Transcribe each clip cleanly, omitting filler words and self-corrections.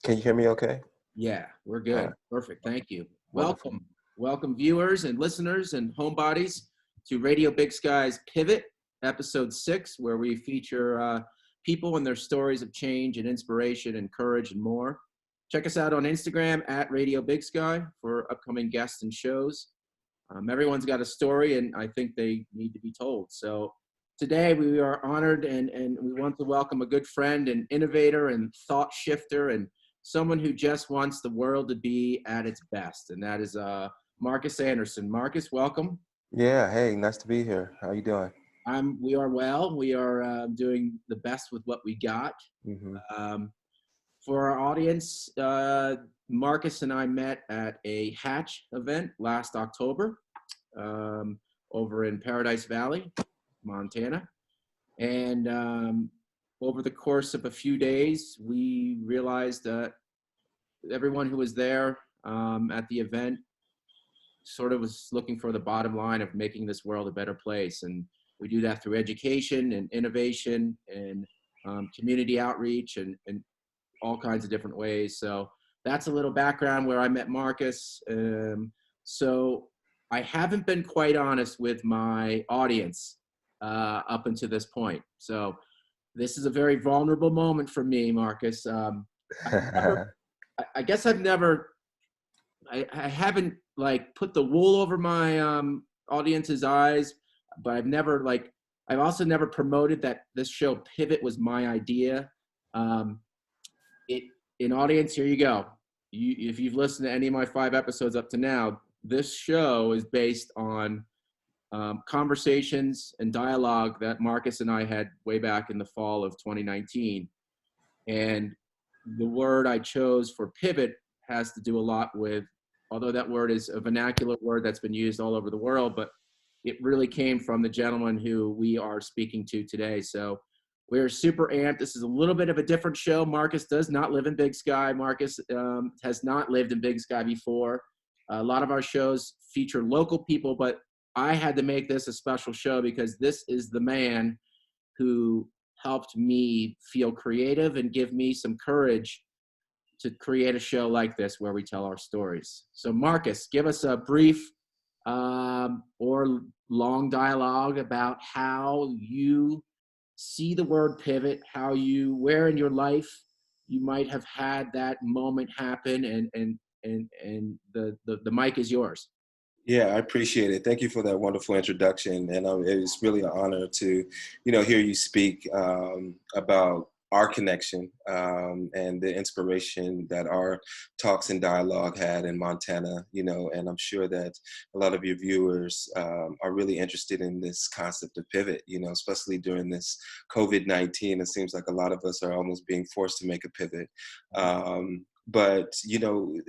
Can you hear me okay? Yeah, we're All good. right, Perfect. Thank you. wonderful. Welcome. Welcome, viewers and listeners and homebodies to Radio Big Sky's Pivot, episode 6, where we feature people and their stories of change and inspiration and courage and more. Check us out on Instagram at Radio Big Sky for upcoming guests and shows. Everyone's got a story, and I think they need to be told. So today we are honored and we want to welcome a good friend and innovator and thought shifter and someone who just wants the world to be at its best. And that is Marques Anderson. Marques, welcome. Yeah, hey, nice to be here. How you doing? We are well. We are doing the best with what we got. hmm Um, for our audience, Marques and I met at a Hatch event last October over in Paradise Valley, Montana. And over the course of a few days, we realized that everyone who was there at the event sort of was looking for the bottom line of making this world a better place. And we do that through education and innovation and community outreach and all kinds of different ways. So that's a little background where I met Marques. So I haven't been quite honest with my audience up until this point. So this is a very vulnerable moment for me, Marques. I guess I haven't like put the wool over my audience's eyes, but I've also never promoted that this show Pivot was my idea. In audience, here you go. If you've listened to any of my 5 episodes up to now, this show is based on conversations and dialogue that Marques and I had way back in the fall of 2019. And the word I chose for pivot has to do a lot with, although that word is a vernacular word that's been used all over the world, but it really came from the gentleman who we are speaking to today. So we're super amped. This is a little bit of a different show. Marques does not live in Big Sky. Marques has not lived in Big Sky before. A lot of our shows feature local people, but I had to make this a special show because this is the man who helped me feel creative and give me some courage to create a show like this where we tell our stories. So Marques, give us a brief or long dialogue about how you see the word pivot, where in your life you might have had that moment happen, and the mic is yours. Yeah, I appreciate it. Thank you for that wonderful introduction, and it's really an honor to, hear you speak about our connection and the inspiration that our talks and dialogue had in Montana. And I'm sure that a lot of your viewers are really interested in this concept of pivot. Especially during this COVID-19, it seems like a lot of us are almost being forced to make a pivot. But,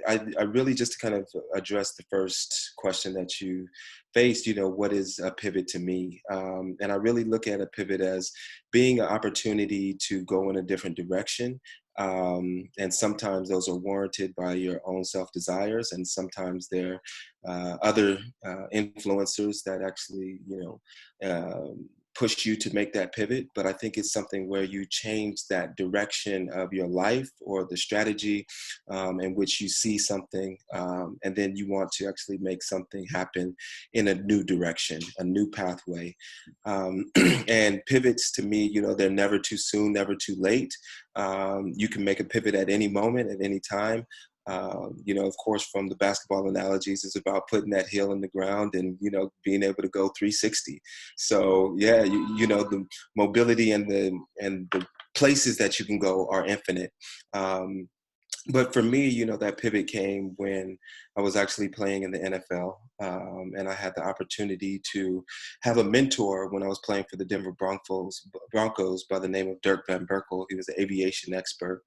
I really, just to kind of address the first question that you faced, what is a pivot to me? And I really look at a pivot as being an opportunity to go in a different direction. And sometimes those are warranted by your own self-desires, and sometimes they're other influencers that actually, push you to make that pivot. But I think it's something where you change that direction of your life or the strategy in which you see something, and then you want to actually make something happen in a new direction, a new pathway. And pivots to me, they're never too soon, never too late. You can make a pivot at any moment, at any time. Of course, from the basketball analogies, it's about putting that heel in the ground and, being able to go 360. So yeah, the mobility and the places that you can go are infinite. But for me, that pivot came when I was actually playing in the NFL, and I had the opportunity to have a mentor when I was playing for the Denver Broncos by the name of Dirk Van Berkel. He was an aviation expert,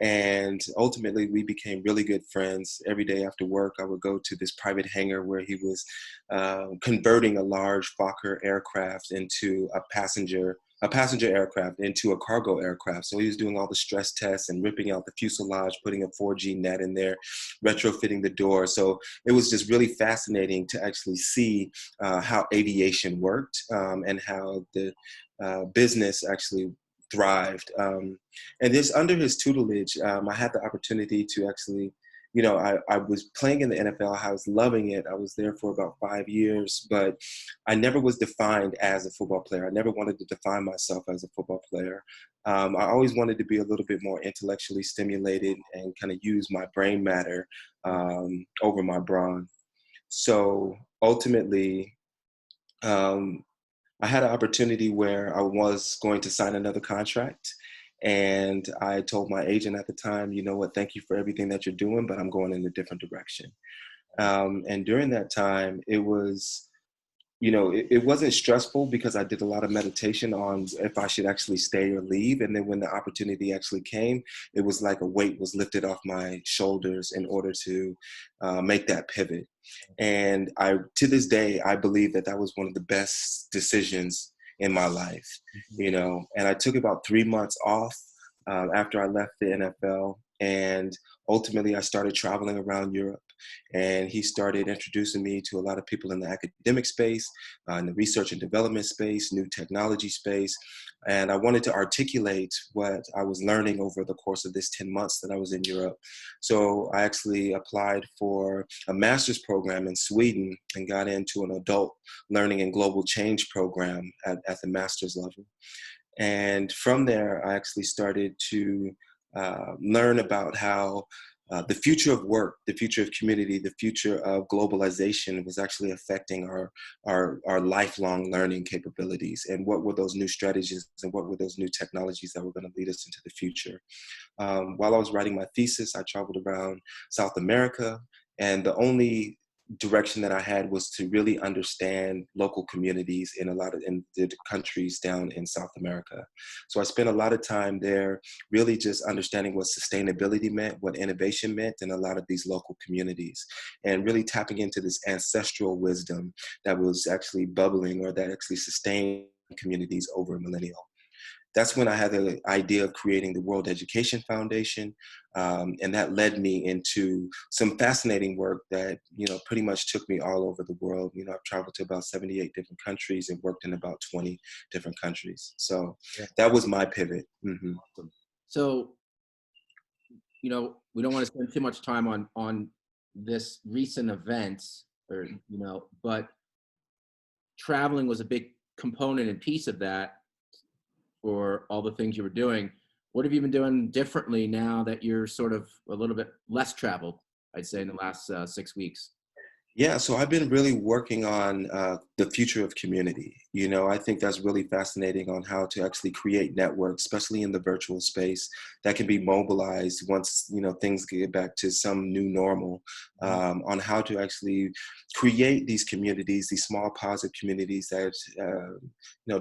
and ultimately we became really good friends. Every day after work, I would go to this private hangar where he was converting a large Fokker aircraft into a passenger aircraft into a cargo aircraft. So he was doing all the stress tests and ripping out the fuselage, putting a 4G net in there, retrofitting the door. So it was just really fascinating to actually see how aviation worked, and how the business actually thrived. And this under his tutelage, I had the opportunity to actually, I was playing in the NFL. I was loving it. I was there for about 5 years, but I never was defined as a football player. I never wanted to define myself as a football player. I always wanted to be a little bit more intellectually stimulated and kind of use my brain matter over my brawn. So ultimately, um, I had an opportunity where I was going to sign another contract. And I told my agent at the time, you know what, thank you for everything that you're doing, but I'm going in a different direction. And during that time, it wasn't stressful because I did a lot of meditation on if I should actually stay or leave. And then when the opportunity actually came, it was like a weight was lifted off my shoulders in order to make that pivot. And to this day, I believe that that was one of the best decisions in my life, and I took about 3 months off after I left the NFL. And ultimately, I started traveling around Europe. And he started introducing me to a lot of people in the academic space, in the research and development space, new technology space. And I wanted to articulate what I was learning over the course of this 10 months that I was in Europe. So I actually applied for a master's program in Sweden and got into an adult learning and global change program at the master's level. And from there, I actually started to learn about how the future of work, the future of community, the future of globalization was actually affecting our lifelong learning capabilities, and what were those new strategies and what were those new technologies that were going to lead us into the future. While I was writing my thesis, I traveled around South America, and the only direction that I had was to really understand local communities in the countries down in South America. So I spent a lot of time there, really just understanding what sustainability meant, what innovation meant in a lot of these local communities, and really tapping into this ancestral wisdom that was actually bubbling or that actually sustained communities over a millennium. That's when I had the idea of creating the World Education Foundation. And that led me into some fascinating work that, pretty much took me all over the world. I've traveled to about 78 different countries and worked in about 20 different countries. So Yeah. that was my pivot. Mm-hmm. Awesome. So, we don't want to spend too much time on this recent events but traveling was a big component and piece of that for all the things you were doing. What have you been doing differently now that you're sort of a little bit less traveled, I'd say, in the last 6 weeks? Yeah, so I've been really working on the future of community. I think that's really fascinating on how to actually create networks, especially in the virtual space, that can be mobilized once things get back to some new normal. On how to actually create these communities, these small positive communities that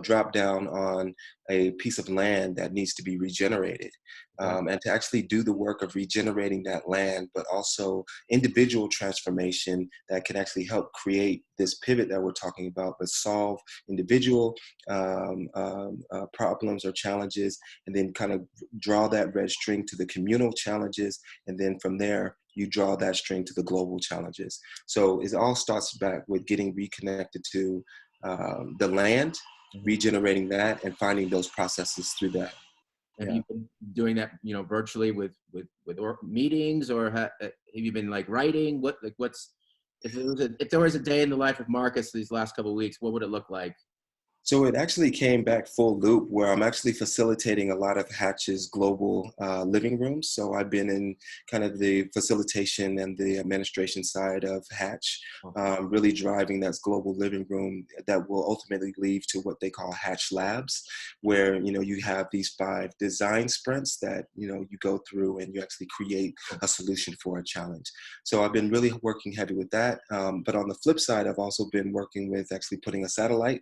drop down on a piece of land that needs to be regenerated, and to actually do the work of regenerating that land, but also individual transformation that can actually help create this pivot that we're talking about, but solve individual problems or challenges, and then kind of draw that red string to the communal challenges. And then from there, you draw that string to the global challenges. So it all starts back with getting reconnected to the land, regenerating that, and finding those processes through that. Have Yeah. you been doing that, virtually with meetings, or have you been like writing? What's if there was a day in the life of Marques these last couple of weeks, what would it look like? So it actually came back full loop where I'm actually facilitating a lot of Hatch's global living rooms. So I've been in kind of the facilitation and the administration side of Hatch, really driving that global living room that will ultimately lead to what they call Hatch Labs, where, you have these 5 design sprints that, you go through and you actually create a solution for a challenge. So I've been really working heavy with that. But on the flip side, I've also been working with actually putting a satellite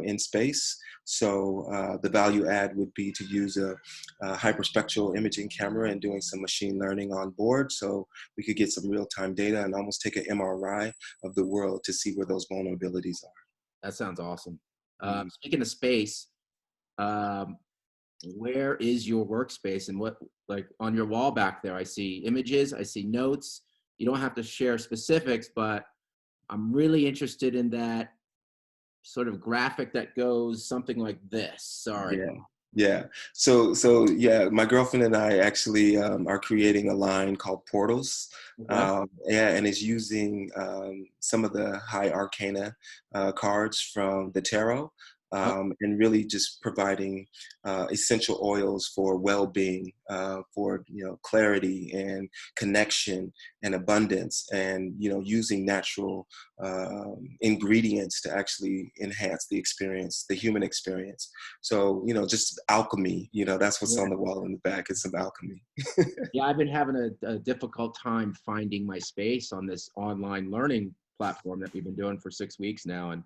in space. So the value add would be to use a hyperspectral imaging camera and doing some machine learning on board, so we could get some real-time data and almost take an MRI of the world to see where those vulnerabilities are. That sounds awesome. Mm. Speaking of space, um, where is your workspace, and what, like, on your wall back there? I see images, I see notes. You don't have to share specifics, but I'm really interested in that sort of graphic that goes something like this. Sorry. Yeah. Yeah. So yeah, my girlfriend and I actually are creating a line called Portals. Okay. Yeah, and it's using some of the high arcana cards from the tarot, Oh, and really just providing essential oils for well-being, for clarity and connection and abundance, and using natural ingredients to actually enhance the experience, the human experience. So, just alchemy, that's what's yeah. on the wall in the back. It's some alchemy. Yeah, I've been having a difficult time finding my space on this online learning platform that we've been doing for 6 weeks now. And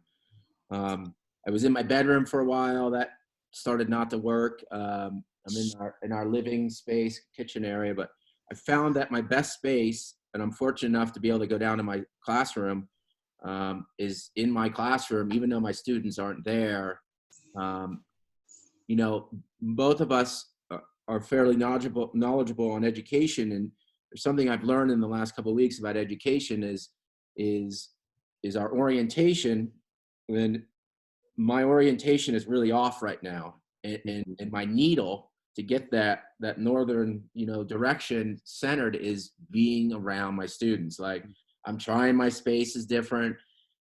I was in my bedroom for a while. That started not to work. I'm in our living space, kitchen area, but I found that my best space, and I'm fortunate enough to be able to go down to my classroom, is in my classroom, even though my students aren't there. Um, Both of us are fairly knowledgeable on education, and there's something I've learned in the last couple of weeks about education is is our orientation. And my orientation is really off right now, and my needle to get that northern direction centered is being around my students. Like, I'm trying, my space is different.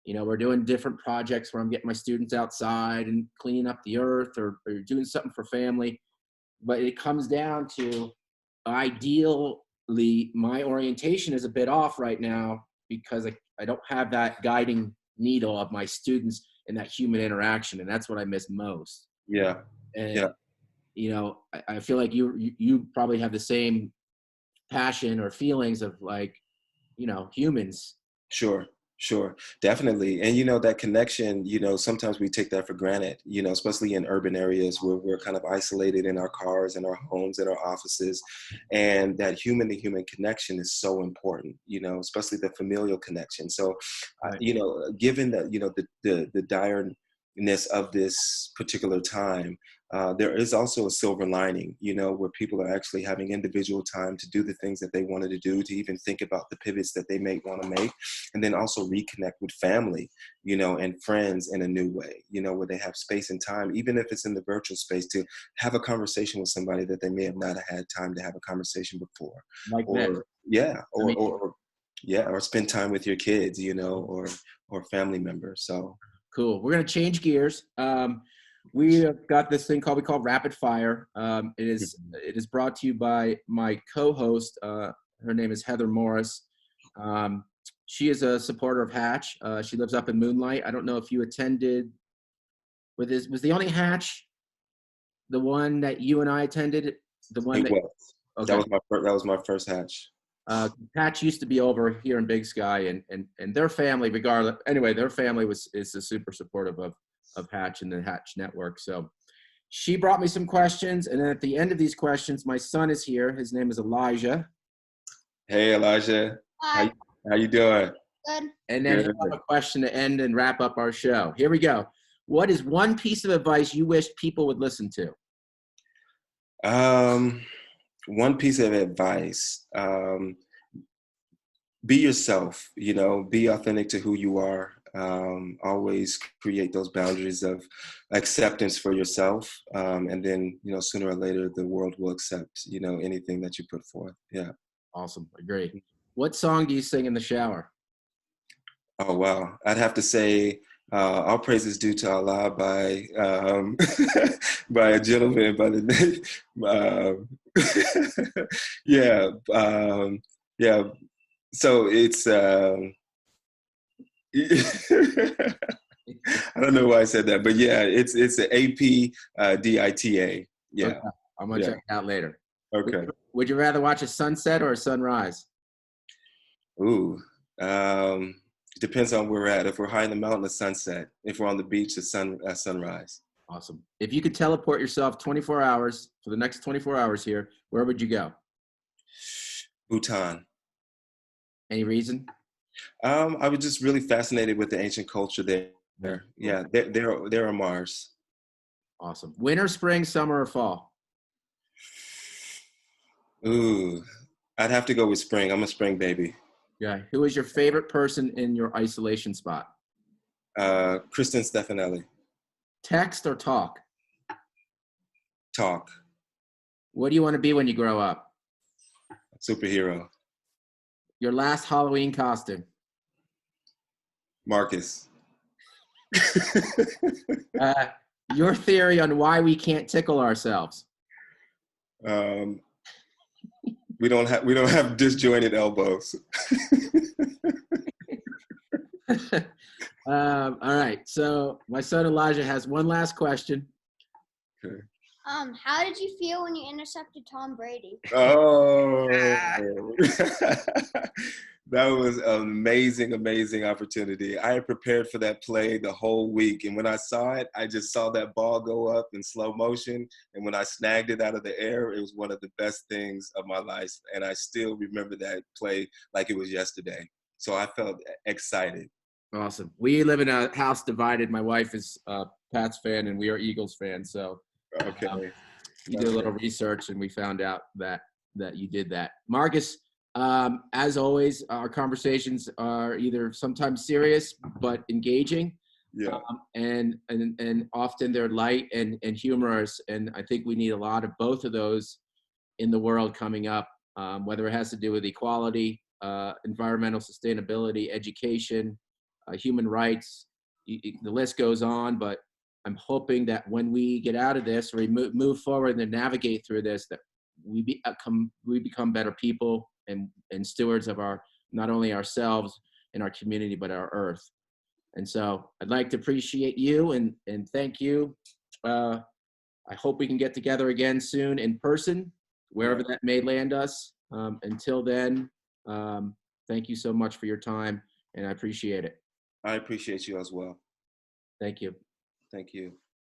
We're doing different projects where I'm getting my students outside and cleaning up the earth, or doing something for family. But it comes down to, ideally, my orientation is a bit off right now because I don't have that guiding needle of my students and that human interaction, and that's what I miss most. Yeah. And Yeah. I feel like you probably have the same passion or feelings of, like, humans. Sure. Sure. Definitely. And that connection, sometimes we take that for granted, especially in urban areas where we're kind of isolated in our cars and our homes and our offices. And that human to human connection is so important, especially the familial connection. So, Right. given that, the direness of this particular time, there is also a silver lining, where people are actually having individual time to do the things that they wanted to do, to even think about the pivots that they may want to make, and then also reconnect with family, and friends in a new way, where they have space and time, even if it's in the virtual space, to have a conversation with somebody that they may have not had time to have a conversation before, Like this. or yeah, I mean, or yeah, or spend time with your kids, or family members. So cool. We're gonna change gears. We have got this thing we call rapid fire. It is brought to you by my co-host. Her name is Heather Morris. Um, she is a supporter of Hatch. She lives up in Moonlight. I don't know if you attended. Was the only Hatch the one that you and I attended? The one it that, was. That okay. was my first hatch. Patch used to be over here in Big Sky, and their family, regardless. Anyway, their family is super supportive of Hatch and the Hatch Network. So she brought me some questions, and then at the end of these questions, my son is here. His name is Elijah, Hey, Elijah. How Hi, you, how you doing? good. and then Good. he'll have a question to end and wrap up our show. Here we go. What is one piece of advice you wish people would listen to? Um, One piece of advice: be yourself. Be authentic to who you are. Always create those boundaries of acceptance for yourself, and then sooner or later the world will accept anything that you put forth. Yeah. Awesome, agree. What song do you sing in the shower? Oh wow, I'd have to say all praise is due to Allah by by a gentleman by the name. Yeah, yeah. So it's I don't know why I said that, but yeah, it's a APDITA. Okay, Yeah, I'm gonna yeah. check it out later. Okay. Would you rather watch a sunset or a sunrise? Ooh. Um, Depends on where we're at. If we're high in the mountain, a sunset. If we're on the beach, a sunrise. Awesome. If you could teleport yourself 24 hours for the next 24 hours here, where would you go? Bhutan. Any reason? I was just really fascinated with the ancient culture there. Cool. Yeah, there are Mars. Awesome. Winter, spring, summer, or fall? Ooh, I'd have to go with spring. I'm a spring baby. Yeah. Who is your favorite person in your isolation spot? Kristen Stefanelli. Text or talk? Talk. What do you want to be when you grow up? Superhero. Your last Halloween costume? Marques. Uh, your theory on why we can't tickle ourselves? um, we don't have disjointed elbows. All right. So my son Elijah has one last question. Okay. How did you feel when you intercepted Tom Brady? Oh, that was an amazing, amazing opportunity. I had prepared for that play the whole week. And when I saw it, I just saw that ball go up in slow motion. And when I snagged it out of the air, it was one of the best things of my life. And I still remember that play like it was yesterday. So I felt excited. Awesome. We live in a house divided. My wife is a Pats fan and we are Eagles fans. So Okay. we did a little research and we found out that you did that. Marques, as always, our conversations are either sometimes serious but engaging, Yeah. and often they're light and humorous. And I think we need a lot of both of those in the world coming up, whether it has to do with equality, environmental sustainability, education, human rights. The list goes on, but I'm hoping that when we get out of this, or we move forward and navigate through this, that we become better people and stewards of not only ourselves and our community, but our earth. And so I'd like to appreciate you and thank you. I hope we can get together again soon in person, wherever that may land us. Until then, thank you so much for your time, and I appreciate it. I appreciate you as well. Thank you. Thank you.